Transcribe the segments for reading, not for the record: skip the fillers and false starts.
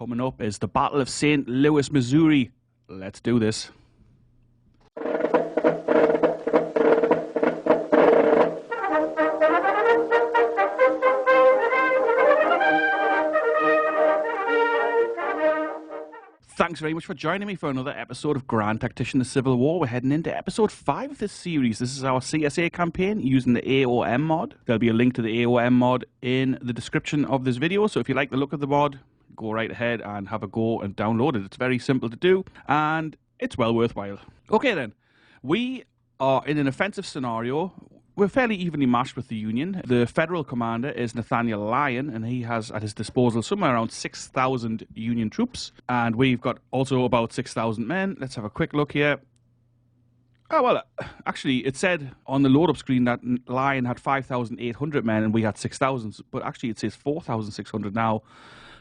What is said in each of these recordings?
Coming up is the Battle of St. Louis, Missouri. Let's do this. Thanks very much for joining me for another episode of Grand Tactician the Civil War. We're heading into episode 5 of this series. This is our CSA campaign using the AOM mod. There'll be a link to the AOM mod in the description of this video, so if you like the look of the mod, go right ahead and have a go and download it. It's very simple to do, and it's well worthwhile. Okay then, we are in an offensive scenario. We're fairly evenly matched with the Union. The Federal commander is Nathanial Lyon, and he has at his disposal somewhere around 6,000 Union troops. And we've got also about 6,000 men. Let's have a quick look here. Oh, well, actually, it said on the load-up screen that Lyon had 5,800 men and we had 6,000. But actually, it says 4,600 now.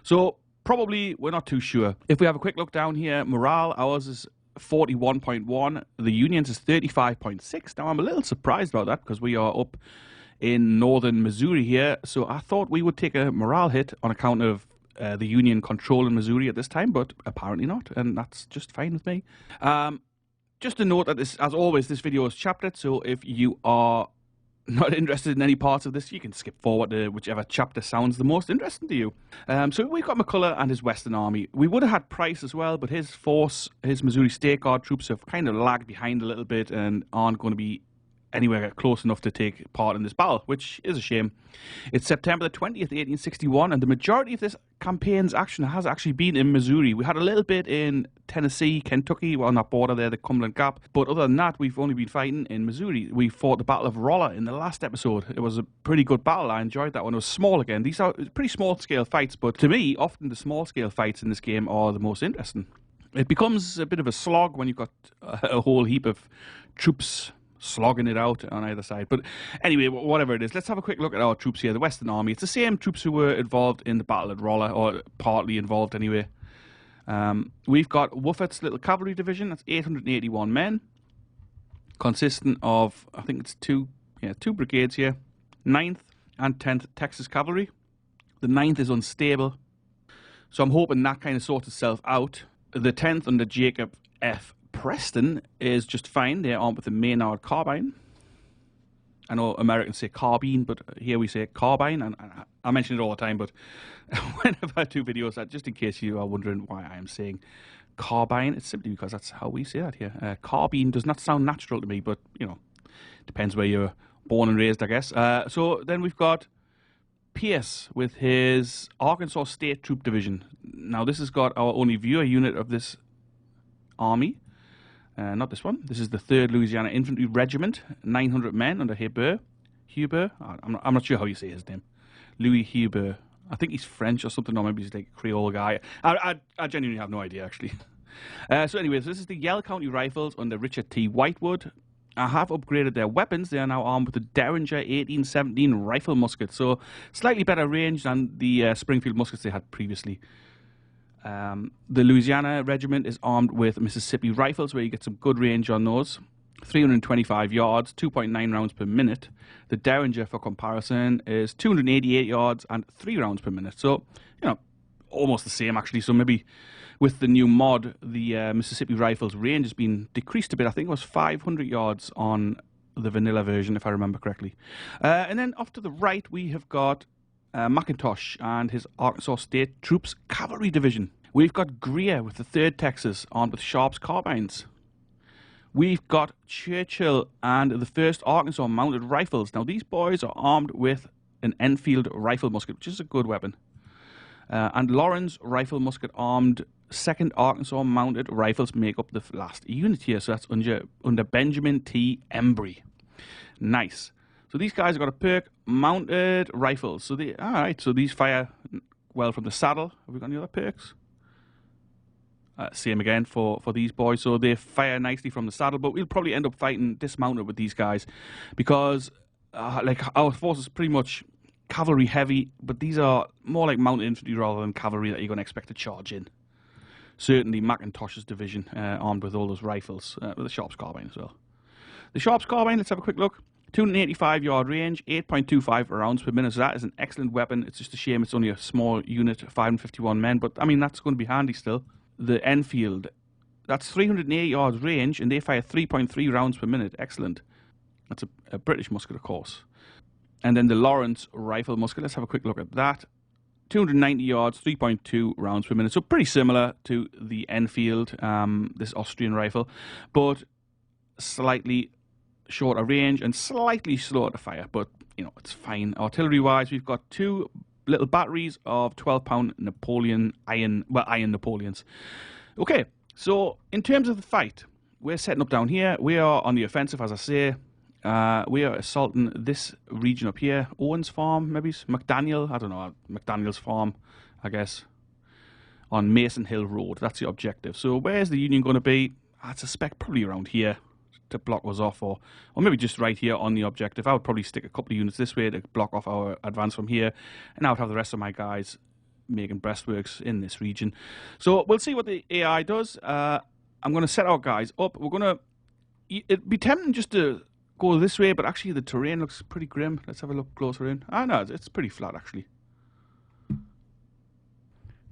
So probably we're not too sure. If we have a quick look down here, morale, ours is 41.1, the Union's is 35.6. Now, I'm a little surprised about that because we are up in northern Missouri here, so I thought we would take a morale hit on account of the Union controlling Missouri at this time, but apparently not, and that's just fine with me. Just a note that this, as always, this video is chaptered, so if you are not interested in any parts of this, you can skip forward to whichever chapter sounds the most interesting to you. So we've got McCulloch and his Western Army. We would have had Price as well, but his force, his Missouri State Guard troops have kind of lagged behind a little bit and aren't going to be anywhere close enough to take part in this battle, which is a shame. It's September the 20th, 1861, and the majority of this campaign's action has actually been in Missouri. We had a little bit in Tennessee, Kentucky, on that border there, the Cumberland Gap, but other than that, we've only been fighting in Missouri. We fought the Battle of Rolla in the last episode. It was a pretty good battle. I enjoyed that one. It was small again. These are pretty small-scale fights, but to me, often the small-scale fights in this game are the most interesting. It becomes a bit of a slog when you've got a whole heap of troops slogging it out on either side. But anyway, whatever it is, let's have a quick look at our troops here. The Western Army, it's the same troops who were involved in the Battle at Rolla, or partly involved anyway. We've got Woffort's Little Cavalry Division. That's 881 men, consisting of, I think it's two brigades here, 9th and 10th Texas Cavalry. The 9th is unstable, so I'm hoping that kind of sorts itself out. The 10th under Jacob F. Preston is just fine. They're armed with the Maynard carbine. I know Americans say carbine, but here we say carbine, and I mention it all the time, but whenever I do videos, just in case you are wondering why I am saying carbine, it's simply because that's how we say that here. Carbine does not sound natural to me, but, you know, depends where you're born and raised, I guess. So then we've got Pierce with his Arkansas State Troop Division. Now, this has got our only viewer unit of this army. Not this one. This is the 3rd Louisiana Infantry Regiment, 900 men under Huber. I'm not sure how you say his name. Louis Huber. I think he's French or something, or maybe he's like a Creole guy. I genuinely have no idea, actually. So anyways, this is the Yell County Rifles under Richard T. Whitewood. I have upgraded their weapons. They are now armed with the Derringer 1817 rifle musket, so slightly better range than the Springfield muskets they had previously. The Louisiana Regiment is armed with Mississippi rifles, where you get some good range on those. 325 yards, 2.9 rounds per minute. The Derringer, for comparison, is 288 yards and 3 rounds per minute. So, you know, almost the same, actually. So maybe with the new mod, the Mississippi rifles range has been decreased a bit. I think it was 500 yards on the vanilla version, if I remember correctly. And then off to the right, we have got McIntosh and his Arkansas State Troops Cavalry Division. We've got Greer with the 3rd Texas armed with Sharps carbines. We've got Churchill and the 1st Arkansas Mounted Rifles. Now, these boys are armed with an Enfield rifle musket, which is a good weapon. And Lawrence rifle musket armed 2nd Arkansas Mounted Rifles make up the last unit here. So that's under Benjamin T. Embry. Nice. So these guys have got a perk, mounted rifles. So alright, so these fire well from the saddle. Have we got any other perks? Same again for these boys. So they fire nicely from the saddle, but we'll probably end up fighting dismounted with these guys because like our force is pretty much cavalry heavy, but these are more like mounted infantry rather than cavalry that you're going to expect to charge in. Certainly McIntosh's division armed with all those rifles, with the Sharps carbine as well. The Sharps carbine, let's have a quick look. 285-yard range, 8.25 rounds per minute. So that is an excellent weapon. It's just a shame it's only a small unit, 551 men. But, I mean, that's going to be handy still. The Enfield, that's 380 yards range, and they fire 3.3 rounds per minute. Excellent. That's a British musket, of course. And then the Lawrence rifle musket. Let's have a quick look at that. 290 yards, 3.2 rounds per minute. So pretty similar to the Enfield, this Austrian rifle, but slightly shorter range and slightly slower to fire. But, you know, it's fine. Artillery-wise, we've got two little batteries of 12-pound Napoleon iron Napoleons. Okay, so in terms of the fight, we're setting up down here. We are on the offensive, as I say. We are assaulting this region up here. Owen's farm, maybe? McDaniel? I don't know. McDaniel's farm, I guess. On Mason Hill Road. That's the objective. So where's the Union going to be? I suspect probably around here to block us off. Or maybe just right here on the objective. I would probably stick a couple of units this way to block off our advance from here. And I would have the rest of my guys making breastworks in this region. So we'll see what the AI does. I'm going to set our guys up. We're going to... It'd be tempting just to go this way, but actually the terrain looks pretty grim. Let's have a look closer in. Ah, no, it's pretty flat, actually.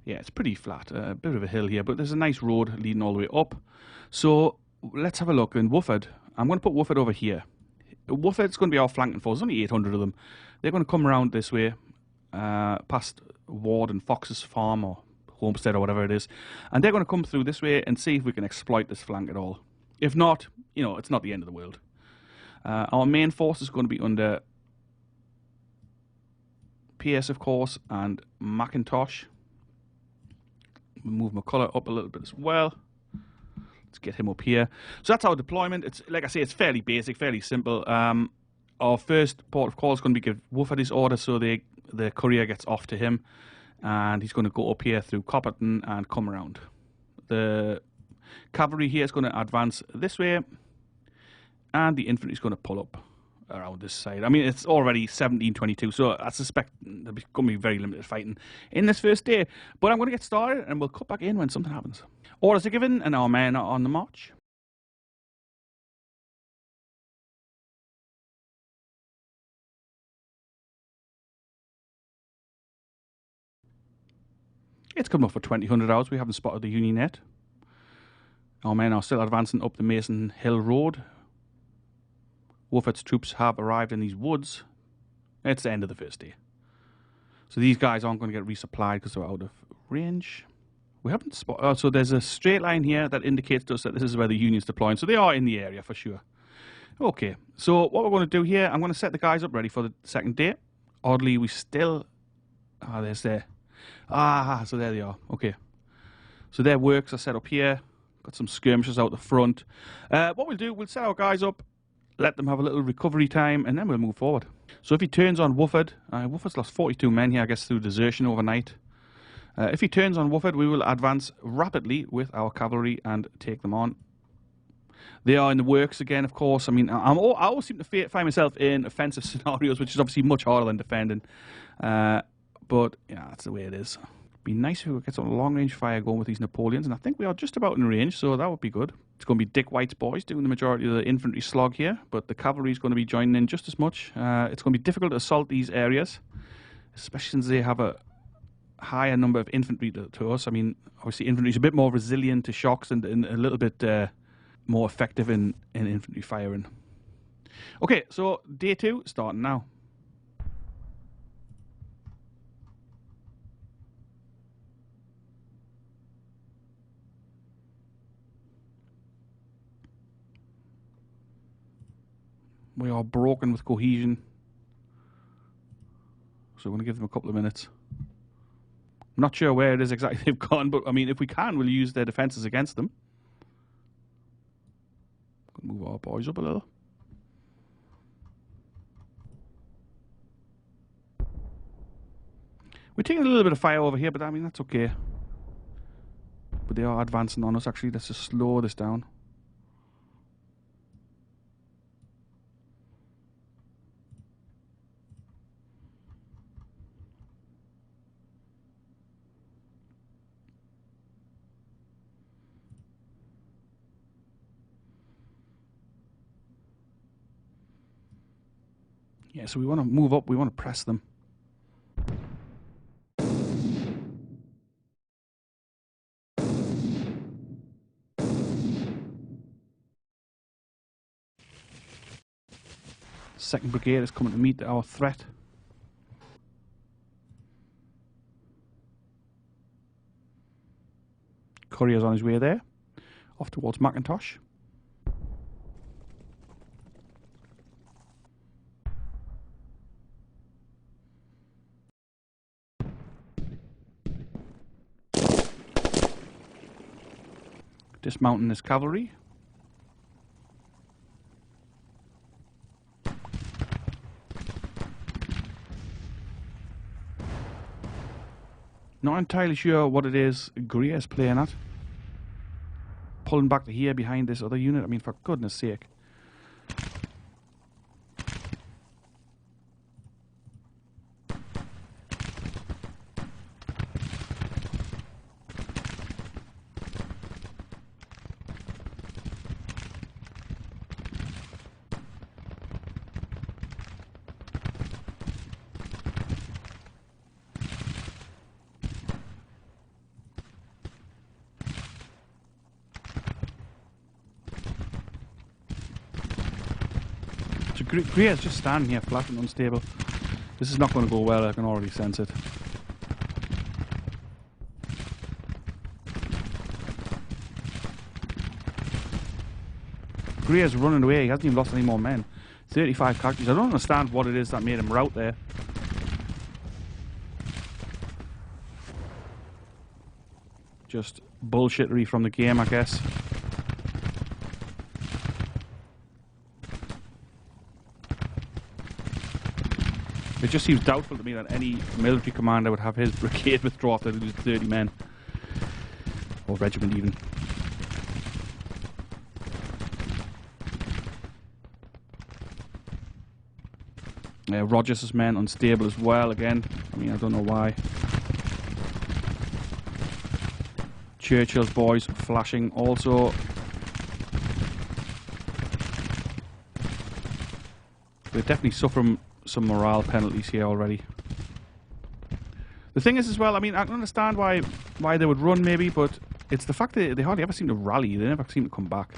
Yeah, it's pretty flat. A bit of a hill here, but there's a nice road leading all the way up. So let's have a look. In Wooford, I'm going to put Wooford over here. Wooford's going to be our flanking force. There's only 800 of them. They're going to come around this way, past Ward and Fox's farm or homestead or whatever it is. And they're going to come through this way and see if we can exploit this flank at all. If not, you know, it's not the end of the world. Our main force is going to be under Pierce, of course, and Macintosh. We'll move McCullough up a little bit as well. Let's get him up here. So that's our deployment. It's, like I say, it's fairly basic, fairly simple. Our first port of call is going to be give Wooford his order, so the courier gets off to him, and he's going to go up here through Copperton and come around. The cavalry here is going to advance this way, and the infantry is going to pull up around this side. I mean, it's already 17:22, so I suspect there's going to be very limited fighting in this first day. But I'm going to get started, and we'll cut back in when something happens. Orders are given, and our men are on the march. It's coming up for 2000 hours. We haven't spotted the Union yet. Our men are still advancing up the Mason Hill Road. Wooford's troops have arrived in these woods. It's the end of the first day. So these guys aren't going to get resupplied because they're out of range. We haven't spotted... Oh, so there's a straight line here that indicates to us that this is where the Union's deploying. So they are in the area for sure. Okay, so what we're going to do here, I'm going to set the guys up ready for the second day. Oddly, we still... Ah, there's there. Ah, so there they are. Okay. So their works are set up here. Got some skirmishers out the front. What we'll do, we'll set our guys up, let them have a little recovery time, and then we'll move forward. So if he turns on Wooford, Wooford's lost 42 men here, I guess, through desertion overnight. If he turns on Wooford, we will advance rapidly with our cavalry and take them on. They are in the works again, of course. I mean, I always seem to find myself in offensive scenarios, which is obviously much harder than defending. But, yeah, that's the way it is. Be nice if we could get some long-range fire going with these Napoleons, and I think we are just about in range, so that would be good. It's going to be Dick White's boys doing the majority of the infantry slog here, but the cavalry is going to be joining in just as much. It's going to be difficult to assault these areas, especially since they have a higher number of infantry to us. I mean, obviously infantry is a bit more resilient to shocks and a little bit more effective in infantry firing. Okay, so day 2 starting now. We are broken with cohesion, so we're going to give them a couple of minutes. I'm not sure where it is exactly they've gone, but I mean, if we can, we'll use their defences against them. Move our boys up a little. We're taking a little bit of fire over here, but I mean, that's okay. But they are advancing on us, actually. Let's just slow this down. Yeah, so we want to move up. We want to press them. Second Brigade is coming to meet our threat. Courier's on his way there, off towards Macintosh. Dismounting his cavalry. Not entirely sure what it is Greer's playing at. Pulling back to here behind this other unit. I mean, for goodness sake. So Greer's just standing here flat and unstable. This is not going to go well, I can already sense it. Greer's running away, he hasn't even lost any more men. 35 casualties. I don't understand what it is that made him rout there. Just bullshittery from the game, I guess. It just seems doubtful to me that any military commander would have his brigade withdraw after they lose 30 men. Or regiment even. Rogers' men unstable as well again. I mean, I don't know why. Churchill's boys flashing also. They're definitely suffering some morale penalties here already. The thing is as well, I mean, I can understand why they would run maybe, but it's the fact that they hardly ever seem to rally. They never seem to come back.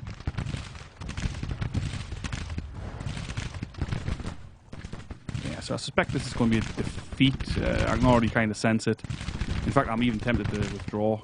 Yeah, so I suspect this is going to be a defeat. I can already kind of sense it. In fact, I'm even tempted to withdraw.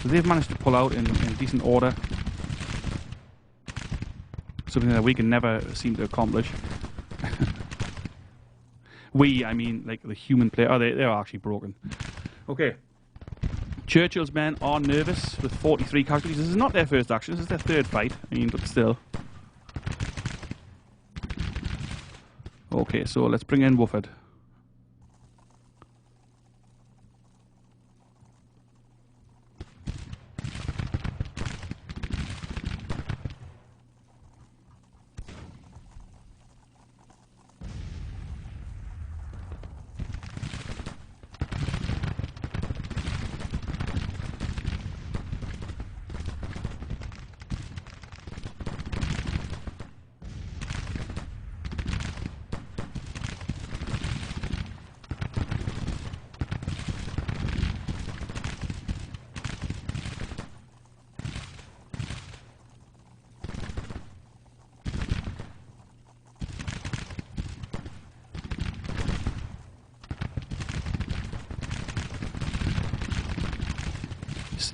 So they've managed to pull out in decent order. Something that we can never seem to accomplish. I mean, like the human player. Oh, they're actually broken. Okay. Churchill's men are nervous with 43 casualties. This is not their first action. This is their third fight. I mean, but still. Okay, so let's bring in Wooford.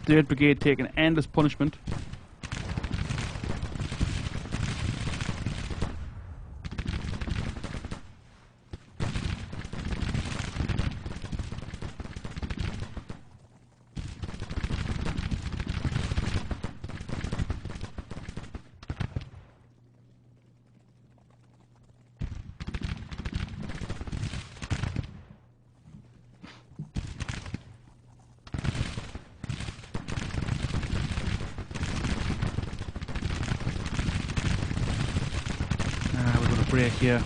Third Brigade taking endless punishment. break here.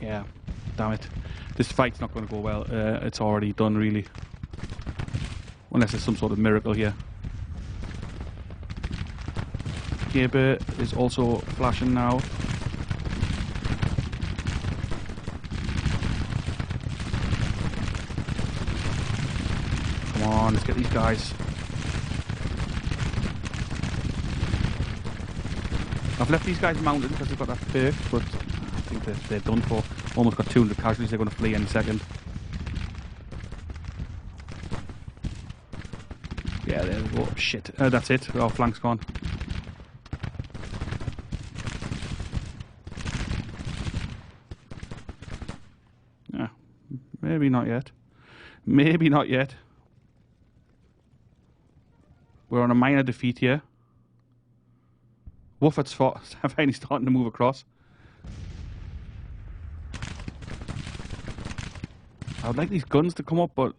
Yeah, damn it. This fight's not going to go well. It's already done, really. Unless there's some sort of miracle here. Gaber is also flashing now. Come on, let's get these guys. I've left these guys mounted because they've got that perk, but I think they're done for. Almost got 200 casualties, they're going to flee any second. Yeah, there we go. Shit. That's it. Our flank's gone. Yeah. Maybe not yet. Maybe not yet. We're on a minor defeat here. Wolford's finally starting to move across. I would like these guns to come up, but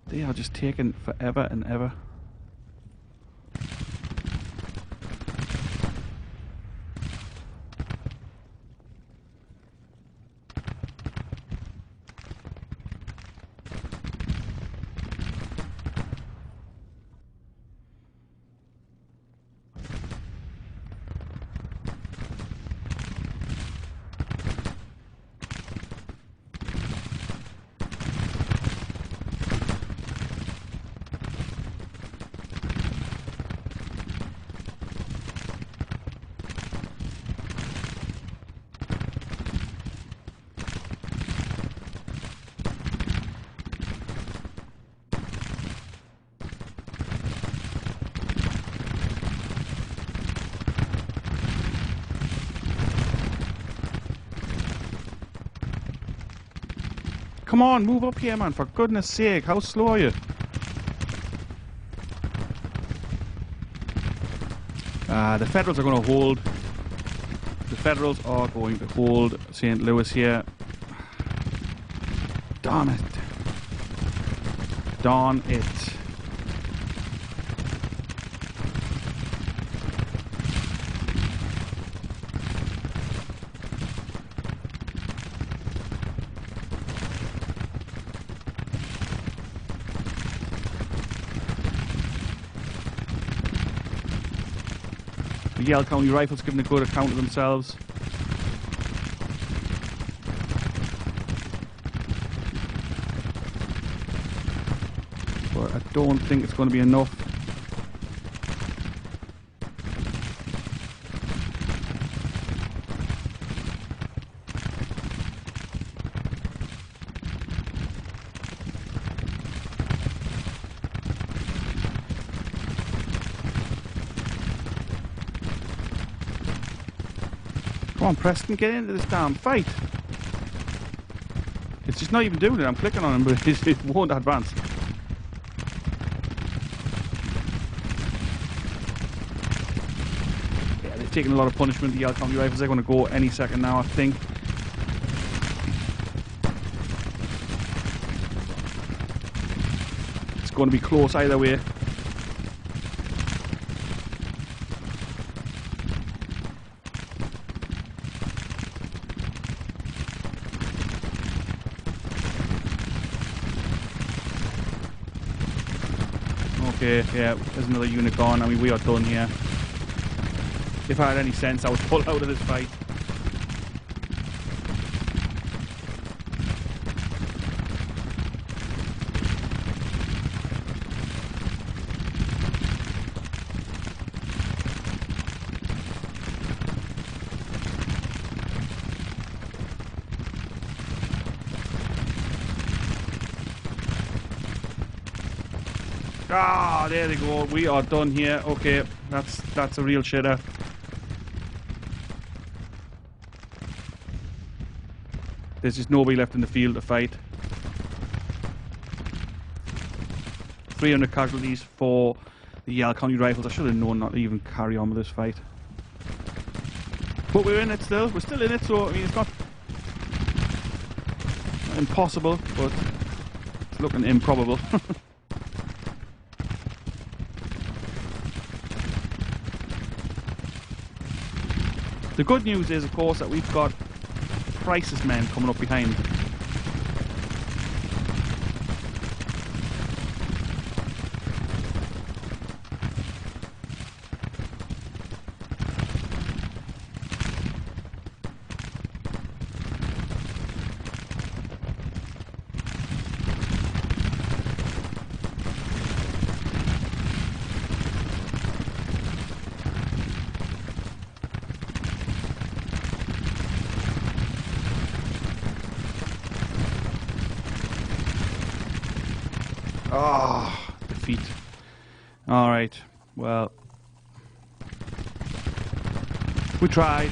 they are just taking forever and ever. Come on, move up here, man, for goodness sake. How slow are you? The Federals are going to hold. The Federals are going to hold St. Louis here. Darn it. Darn it. The Yale County Rifles giving a good account of themselves. But I don't think it's going to be enough. Come on, Preston, get into this damn fight. It's just not even doing it. I'm clicking on him, but it won't advance. Yeah, they've taken a lot of punishment. The Yale County Rifles, they're going to go any second now, I think. It's going to be close either way. Okay, yeah, there's another unit gone. I mean, we are done here. If I had any sense, I would pull out of this fight. Ah, there they go. We are done here. Okay, that's a real shitter. There's just nobody left in the field to fight. 300 casualties for the Yale County Rifles. I should have known not to even carry on with this fight. But we're in it still. We're still in it, so I mean, it's not impossible, but it's looking improbable. The good news is, of course, that we've got crisis men coming up behind. Oh, defeat. Alright, well, we tried.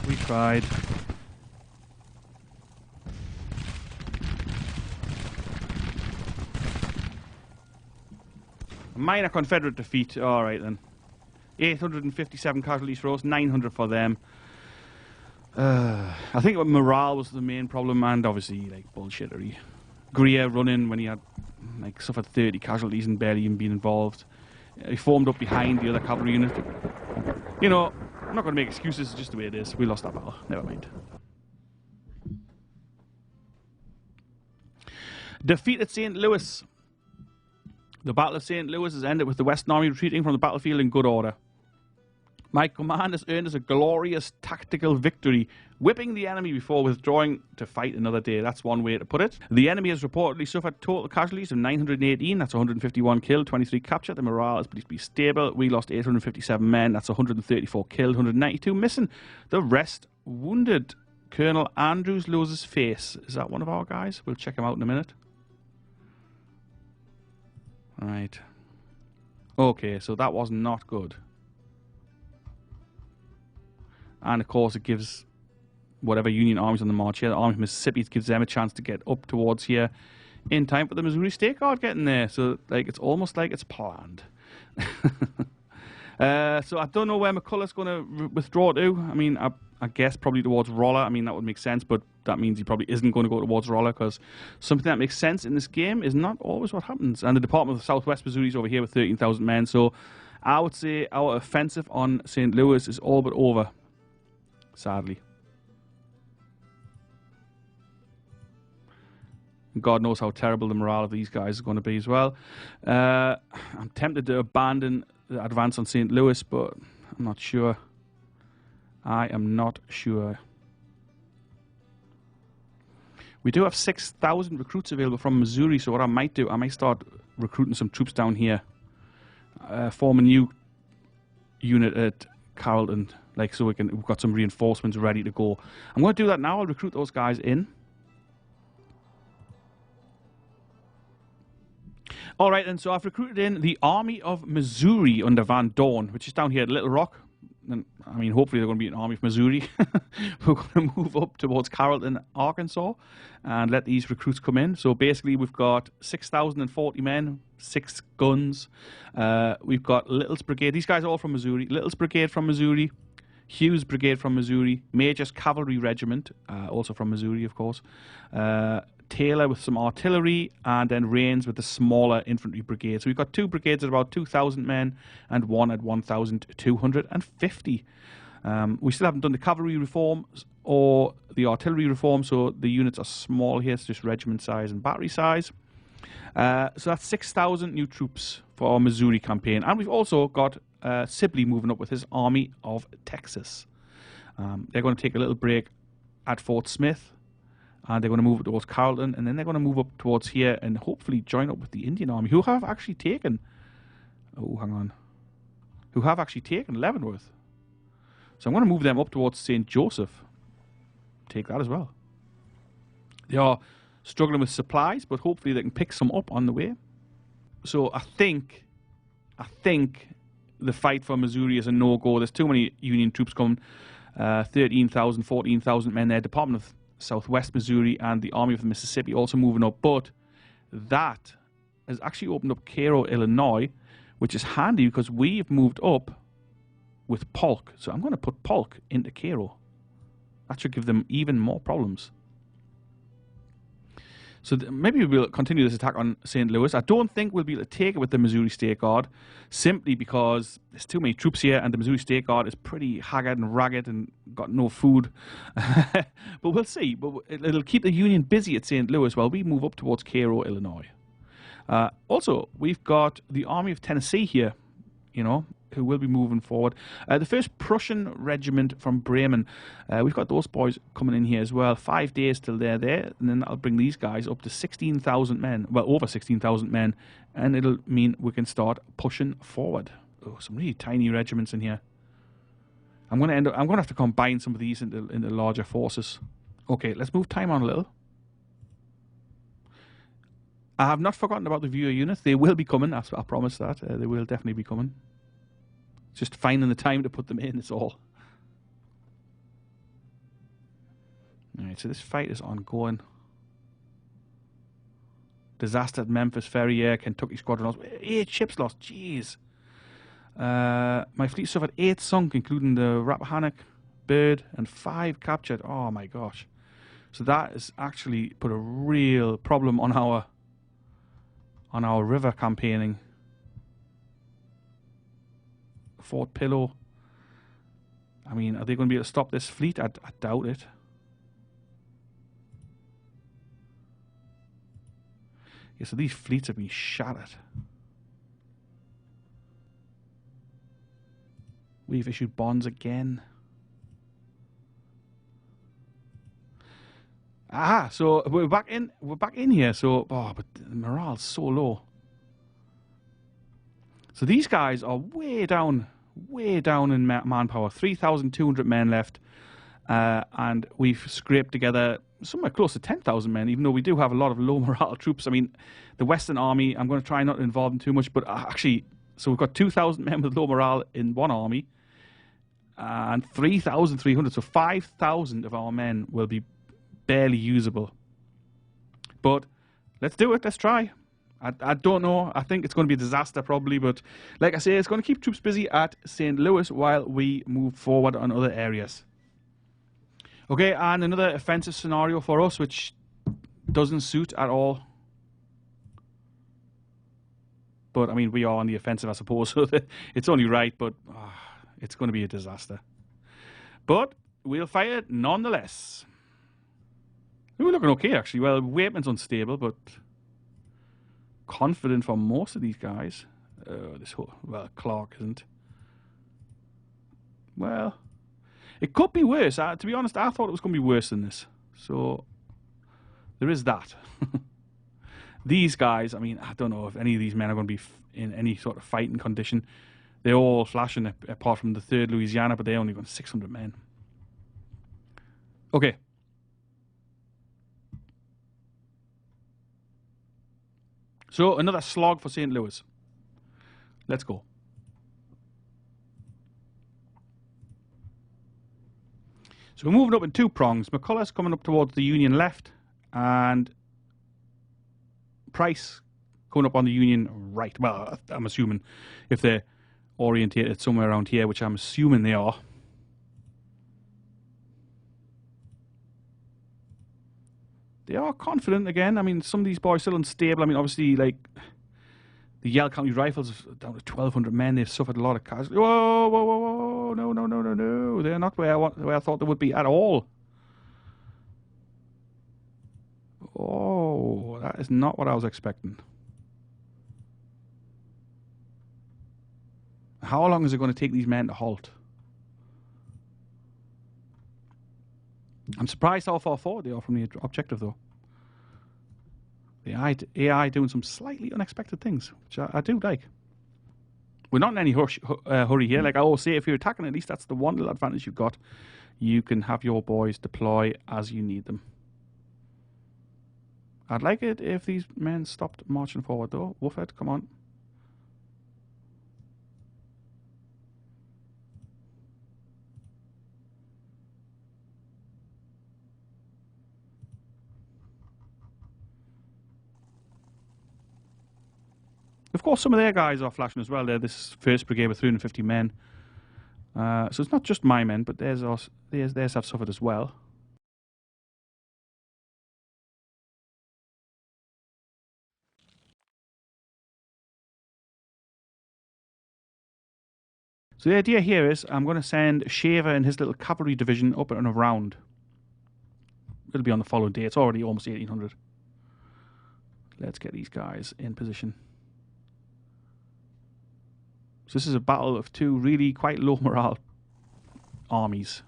We tried. A minor Confederate defeat. Alright then. 857 casualties for us, 900 for them. I think morale was the main problem, and obviously like bullshittery. Greer running when he had like suffered 30 casualties and barely even been involved. He formed up behind the other cavalry unit. You know, I'm not going to make excuses, it's just the way it is. We lost that battle, never mind. Defeat at St. Louis. The Battle of St. Louis has ended with the Western Army retreating from the battlefield in good order. My command has earned us a glorious tactical victory, whipping the enemy before withdrawing to fight another day. That's one way to put it. The enemy has reportedly suffered total casualties of 918. That's 151 killed, 23 captured. The morale is pretty stable. We lost 857 men. That's 134 killed, 192 missing. The rest wounded. Colonel Andrews loses face. Is that one of our guys? We'll check him out in a minute. Right. Okay, so that was not good. And of course it gives whatever Union armies on the march here, the Army of Mississippi, gives them a chance to get up towards here in time for the Missouri State Guard getting there. So like it's almost like it's planned. So I don't know where McCullough's going to withdraw to. I mean, I guess probably towards Rolla. I mean, that would make sense, but that means he probably isn't going to go towards Rolla, because something that makes sense in this game is not always what happens. And the Department of Southwest Missouri is over here with 13,000 men. So I would say our offensive on St. Louis is all but over. Sadly. God knows how terrible the morale of these guys is going to be as well. I'm tempted to abandon the advance on St. Louis, but I'm not sure. I am not sure. We do have 6,000 recruits available from Missouri, so what I might do, I might start recruiting some troops down here. Form a new unit at Carrollton. Like, so we've got some reinforcements ready to go. I'm going to do that now. I'll recruit those guys in. All right, then. So I've recruited in the Army of Missouri under Van Dorn, which is down here at Little Rock. And, I mean, hopefully they're going to be an Army of Missouri. We're going to move up towards Carrollton, Arkansas, and let these recruits come in. So basically, we've got 6,040 men, 6 guns. We've got Little's Brigade. These guys are all from Missouri. Little's Brigade from Missouri. Hughes Brigade from Missouri. Major's Cavalry Regiment, also from Missouri, of course. Taylor with some artillery, and then Rains with the smaller infantry brigade. So we've got 2 brigades at about 2,000 men and 1 at 1,250. We still haven't done the cavalry reform or the artillery reform, so the units are small here. It's just regiment size and battery size. So that's 6,000 new troops for our Missouri campaign. And we've also got Sibley moving up with his Army of Texas. They're going to take a little break at Fort Smith. And they're going to move towards Carrollton, and then they're going to move up towards here and hopefully join up with the Indian Army, who have actually taken... Oh, hang on. Who have actually taken Leavenworth. So I'm going to move them up towards St. Joseph. Take that as well. They are struggling with supplies, but hopefully they can pick some up on the way. So I think the fight for Missouri is a no-go. There's too many Union troops coming. 13,000, 14,000 men there. Department of Southwest Missouri and the Army of the Mississippi also moving up, but that has actually opened up Cairo, Illinois, which is handy because we've moved up with Polk. So I'm going to put Polk into Cairo. That should give them even more problems. So maybe we'll continue this attack on St. Louis. I don't think we'll be able to take it with the Missouri State Guard, simply because there's too many troops here, and the Missouri State Guard is pretty haggard and ragged and got no food. But we'll see. But it'll keep the Union busy at St. Louis while we move up towards Cairo, Illinois. Also, we've got the Army of Tennessee here, you know, who will be moving forward. The 1st Prussian Regiment from Bremen. We've got those boys coming in here as well. 5 days till they're there, and then that'll bring these guys up to 16,000 men. Well, over 16,000 men, and it'll mean we can start pushing forward. Oh, some really tiny regiments in here. I'm gonna have to combine some of these into larger forces. Okay, let's move time on a little. I have not forgotten about the viewer units. They will be coming. I promise that. They will definitely be coming. Just finding the time to put them in, it's all. Alright, so this fight is ongoing. Disaster at Memphis Ferry, yeah, Kentucky Squadron lost. 8 ships lost, jeez. My fleet suffered 8 sunk, including the Rappahannock, Bird, and 5 captured. Oh my gosh. So that has actually put a real problem on our river campaigning. Fort Pillow. I mean, are they going to be able to stop this fleet? I doubt it. Yeah, so these fleets have been shattered. We've issued bonds again. Ah, so we're back in here. So, oh, but the morale's so low. So these guys are way down in manpower. 3,200 men left, and we've scraped together somewhere close to 10,000 men, even though we do have a lot of low morale troops. I mean, the Western Army, I'm going to try not to involve them too much, but actually, so we've got 2,000 men with low morale in one army, and 3,300, so 5,000 of our men will be barely usable. But let's do it, let's try. I don't know. I think it's going to be a disaster probably, but like I say, it's going to keep troops busy at St. Louis while we move forward on other areas. Okay, and another offensive scenario for us, which doesn't suit at all. But, I mean, we are on the offensive, I suppose, so it's only right, but it's going to be a disaster. But we'll fight it nonetheless. We're looking okay, actually. Well, Wakeman's unstable, but confident for most of these guys. Well, Clark isn't. Well, it could be worse. To be honest, I thought it was going to be worse than this. So there is that. These guys, I mean, I don't know if any of these men are going to be in any sort of fighting condition. They're all flashing, apart from the 3rd Louisiana, but they only got 600 men. Okay. So, another slog for St. Louis. Let's go. So, we're moving up in 2 prongs. McCullough's coming up towards the Union left, and Price coming up on the Union right. Well, I'm assuming if they're orientated somewhere around here, which I'm assuming they are. They are confident again. I mean, some of these boys still unstable. I mean, obviously, like, the Yale County Rifles down to 1,200 men. They've suffered a lot of casualties. Whoa, whoa, whoa, whoa. No, no, no, no, no. They're not where I thought they would be at all. Oh, that is not what I was expecting. How long is it going to take these men to halt? I'm surprised how far forward they are from the objective, though. The AI doing some slightly unexpected things, which I do like. We're not in any hurry here. Like I always say, if you're attacking, at least that's the one little advantage you've got. You can have your boys deploy as you need them. I'd like it if these men stopped marching forward, though. Woofhead, come on. Of course, some of their guys are flashing as well. They're this 1st Brigade with 350 men. So it's not just my men, but theirs have suffered as well. So the idea here is I'm going to send Shaver and his little cavalry division up and around. It'll be on the following day. It's already almost 1800. Let's get these guys in position. So this is a battle of two really quite low morale armies.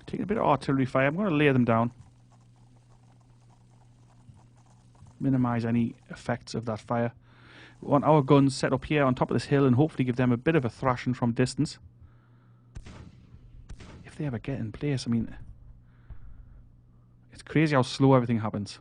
Taking a bit of artillery fire. I'm going to lay them down. Minimize any effects of that fire. We want our guns set up here on top of this hill and hopefully give them a bit of a thrashing from distance. If they ever get in place, I mean, it's crazy how slow everything happens.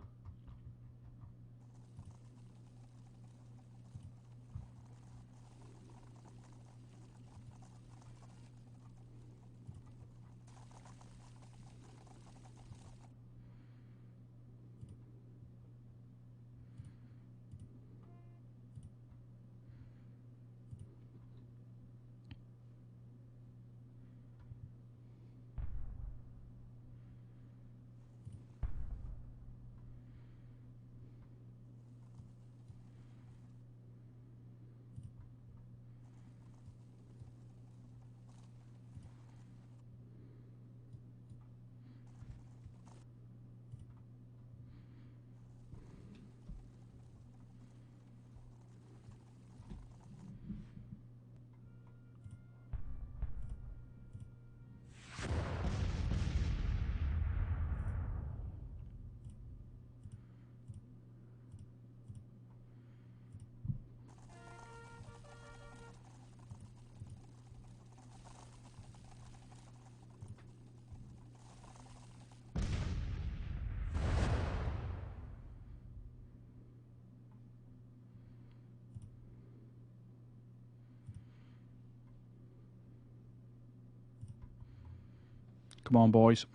Come on, boys.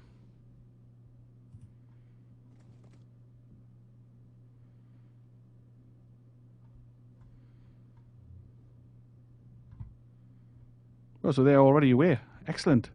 Well, so they're already away. Excellent.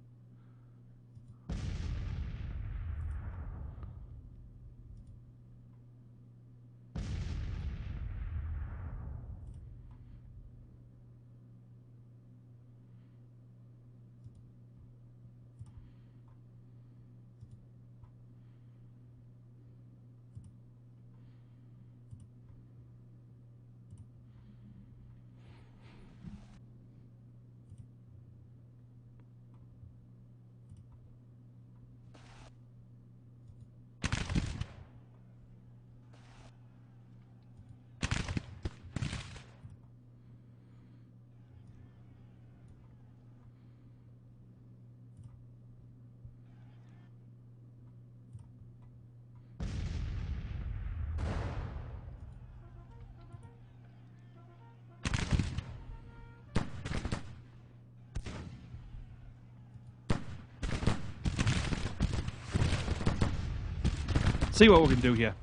See what we can do here.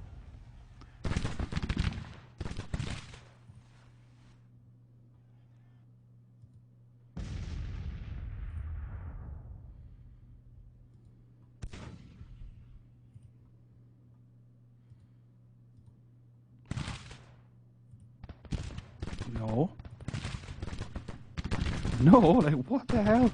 No. No, like what the hell?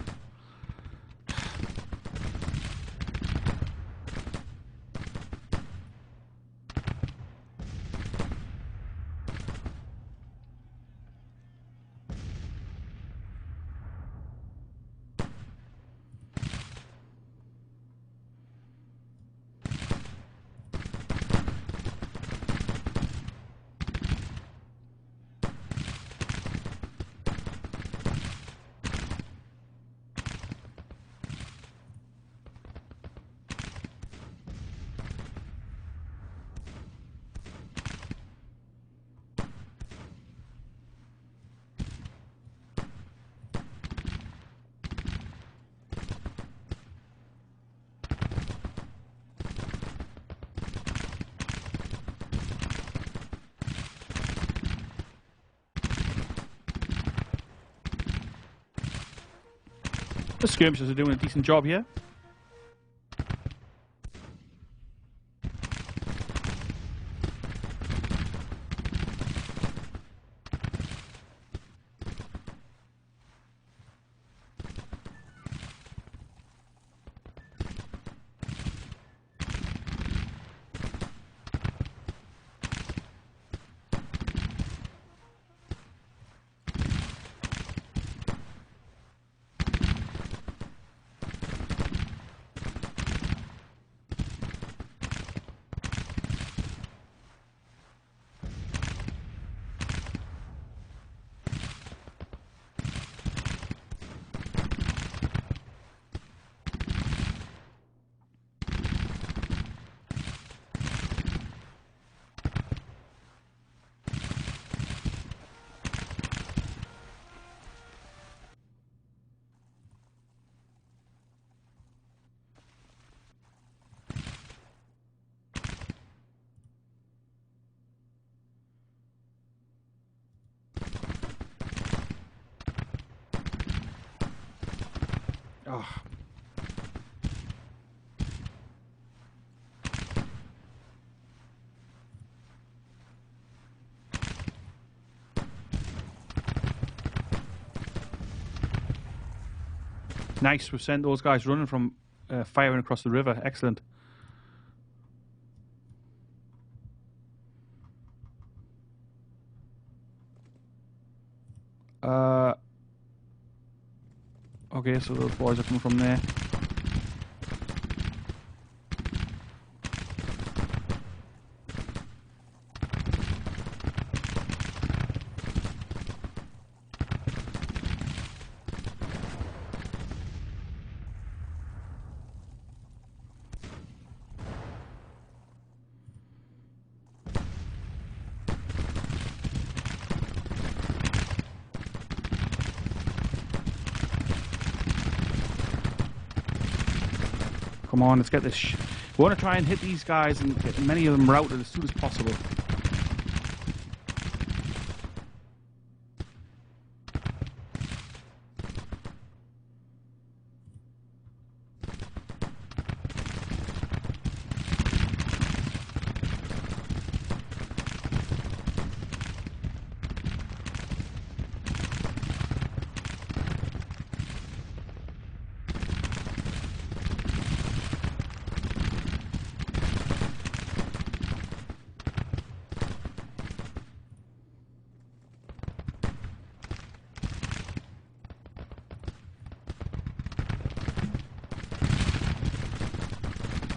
The skirmishers are doing a decent job here. Oh. Nice, we've sent those guys running from firing across the river. Excellent. Okay, so those boys are coming from there. Come on, let's get this. We want to try and hit these guys and get many of them routed as soon as possible.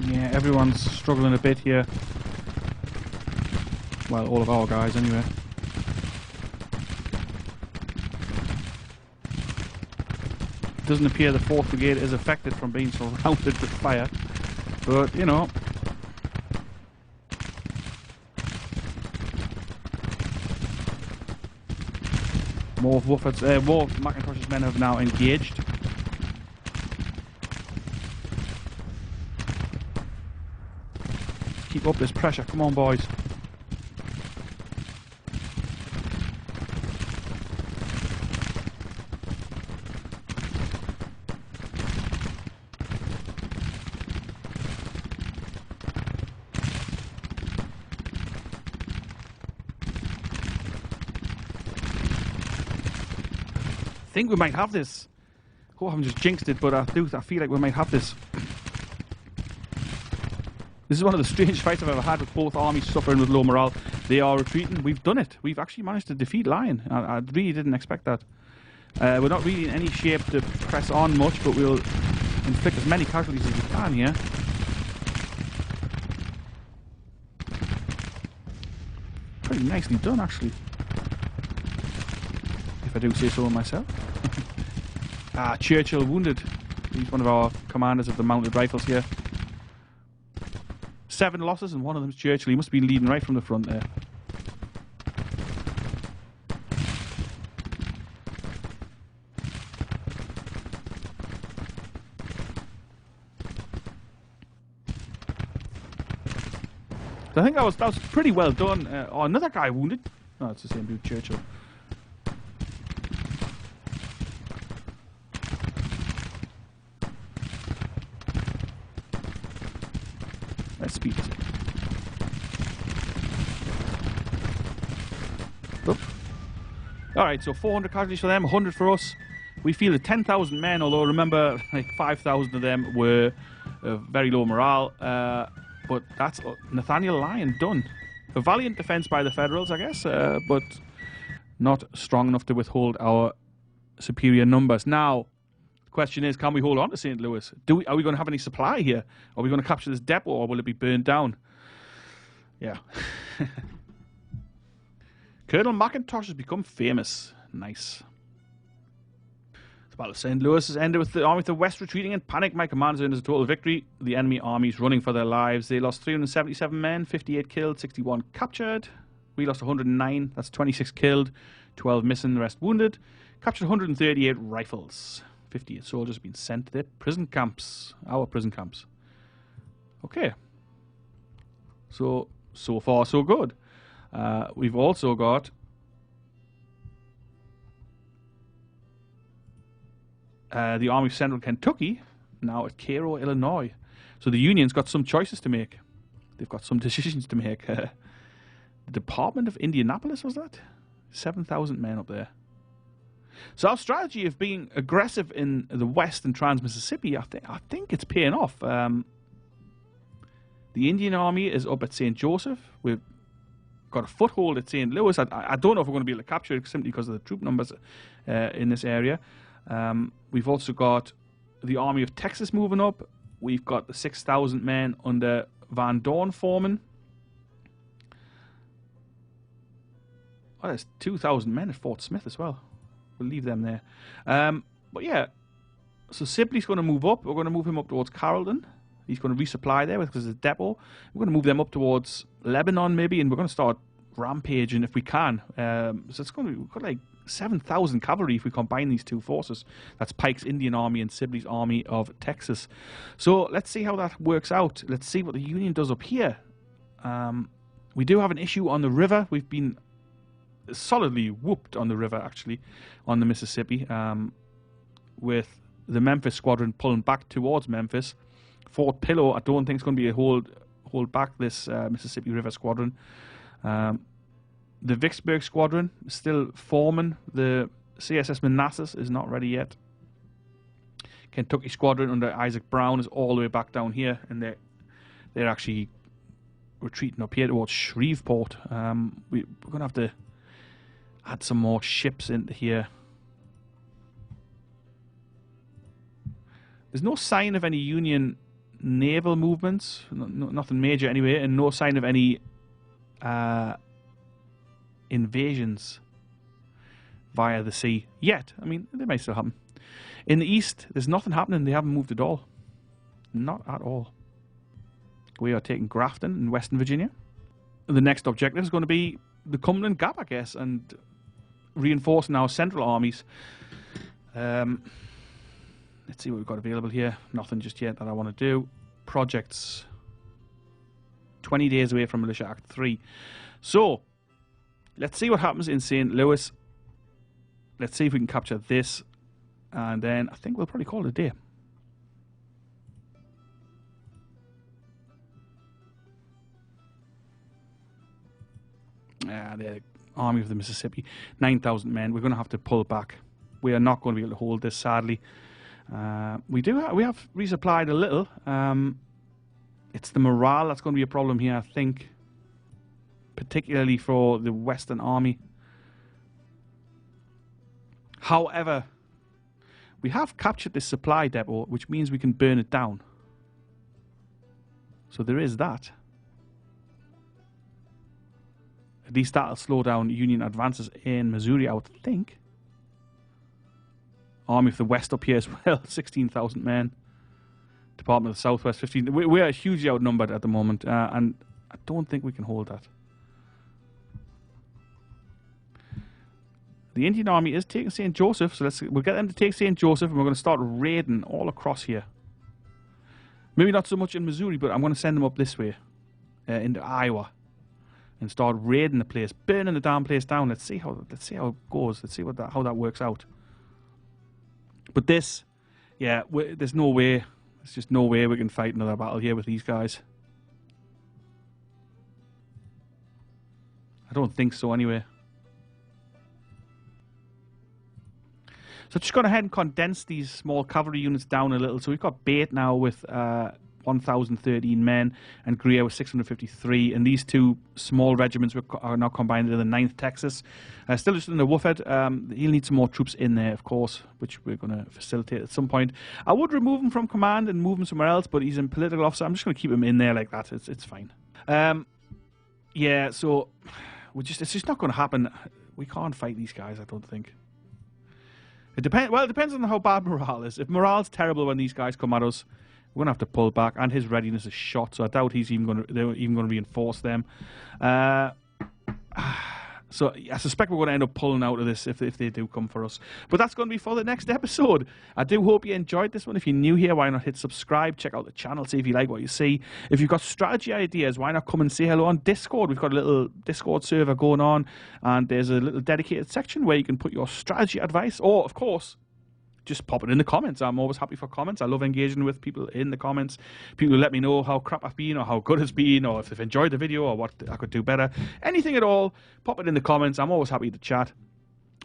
Yeah, everyone's struggling a bit here. Well, all of our guys anyway. It doesn't appear the 4th Brigade is affected from being surrounded with fire, but you know. More of more of McIntosh's men have now engaged. Keep up this pressure, come on boys. I think we might have this. Oh, I haven't just jinxed it, but I feel like we might have this. This is one of the strangest fights I've ever had, with both armies suffering with low morale. They are retreating. We've done it. We've actually managed to defeat Lyon. I really didn't expect that. We're not really in any shape to press on much, but we'll inflict as many casualties as we can here. Pretty nicely done, actually. If I do say so myself. Churchill wounded. He's one of our commanders of the mounted rifles here. 7 losses, and one of them's Churchill. He must be leading right from the front there. So I think that was pretty well done. Oh, another guy wounded. No, it's the same dude, Churchill. Oop. All right, so 400 casualties for them, 100 for us. We fielded 10,000 men, although remember, like 5,000 of them were very low morale. But that's Nathanial Lyon done. A valiant defense by the Federals, I guess, but not strong enough to withhold our superior numbers. Now, the question is, can we hold on to St. Louis? Are we going to have any supply here? Are we going to capture this depot, or will it be burned down? Yeah. Colonel McIntosh has become famous. Nice. The Battle of St. Louis has ended with the Army of the West retreating in panic. My commander earned a total victory. The enemy army is running for their lives. They lost 377 men, 58 killed, 61 captured. We lost 109. That's 26 killed, 12 missing, the rest wounded. Captured 138 rifles. 58 soldiers have been sent to their prison camps. Our prison camps. Okay. So far, so good. We've also got the Army of Central Kentucky now at Cairo, Illinois. So the Union's got some choices to make. They've got some decisions to make. The Department of Indianapolis, was that? 7,000 men up there. So our strategy of being aggressive in the West and Trans-Mississippi, I think it's paying off. The Indian Army is up at St. Joseph. We've got a foothold at St. Louis. I don't know if we're going to be able to capture it simply because of the troop numbers in this area. We've also got the Army of Texas moving up. We've got the 6,000 men under Van Dorn foreman. Oh, there's 2,000 men at Fort Smith as well. We'll leave them there. But yeah, so Sibley's going to move up. We're going to move him up towards Carrollton. He's going to resupply there because it's a depot. We're going to move them up towards Lebanon maybe, and we're going to start rampaging if we can. So it's going to be, we've got like 7,000 cavalry if we combine these two forces. That's Pike's Indian Army and Sibley's Army of Texas. So let's see how that works out. Let's see what the Union does up here. We do have an issue on the river. We've been solidly whooped on the river, actually, on the Mississippi, with the Memphis squadron pulling back towards Memphis. Fort Pillow, I don't think it's going to be a hold back this Mississippi River squadron. The Vicksburg squadron is still forming. The CSS Manassas is not ready yet. Kentucky squadron under Isaac Brown is all the way back down here, and they're actually retreating up here towards Shreveport. We're going to have to add some more ships into here. There's no sign of any Union naval movements, nothing major anyway, and no sign of any invasions via the sea yet. I mean, they may still happen. In the east, there's nothing happening. They haven't moved at all. Not at all. We are taking Grafton in Western Virginia. The next objective is going to be the Cumberland Gap, I guess, and reinforcing our central armies. Let's see what we've got available here. Nothing just yet that I want to do. Projects. 20 days away from Militia Act 3. So, let's see what happens in St. Louis. Let's see if we can capture this. And then I think we'll probably call it a day. The Army of the Mississippi. 9,000 men. We're going to have to pull back. We are not going to be able to hold this, sadly. We have resupplied a little. It's the morale that's going to be a problem here, I think. Particularly for the Western Army. However, we have captured this supply depot, which means we can burn it down. So there is that. At least that'll slow down Union advances in Missouri, I would think. Army of the West up here as well, 16,000 men. Department of the Southwest, 15. We are hugely outnumbered at the moment, and I don't think we can hold that. The Indian Army is taking St. Joseph, so we'll get them to take St. Joseph, and we're going to start raiding all across here. Maybe not so much in Missouri, but I'm going to send them up this way, into Iowa, and start raiding the place, burning the damn place down. Let's see how it goes. Let's see how that works out. But this, yeah, there's no way. There's just no way we can fight another battle here with these guys. I don't think so, anyway. So just gone ahead and condensed these small cavalry units down a little. So we've got Bate now with 1,013 men and Greer with 653. And these two small regiments are now combined into the 9th Texas. Still just in the Woofhead. He'll need some more troops in there, of course, which we're going to facilitate at some point. I would remove him from command and move him somewhere else, but he's in political officer. I'm just going to keep him in there like that. It's fine. Yeah, so it's just not going to happen. We can't fight these guys, I don't think. It depends on how bad morale is. If morale's terrible when these guys come at us, we're gonna have to pull back, and his readiness is shot. So I doubt they're even going to reinforce them. So I suspect we're going to end up pulling out of this if they do come for us. But that's going to be for the next episode. I do hope you enjoyed this one. If you're new here, why not hit subscribe? Check out the channel, see if you like what you see. If you've got strategy ideas, why not come and say hello on Discord? We've got a little Discord server going on, and there's a little dedicated section where you can put your strategy advice, or, of course, just pop it in the comments. I'm always happy for comments. I love engaging with people in the comments. People who let me know how crap I've been, or how good it's been, or if they've enjoyed the video, or what I could do better. Anything at all, pop it in the comments. I'm always happy to chat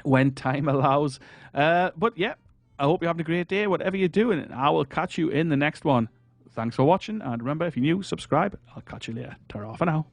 when time allows. But yeah, I hope you're having a great day, whatever you're doing, and I will catch you in the next one. Thanks for watching, and remember, if you're new, subscribe. I'll catch you later. Ta-ra for now.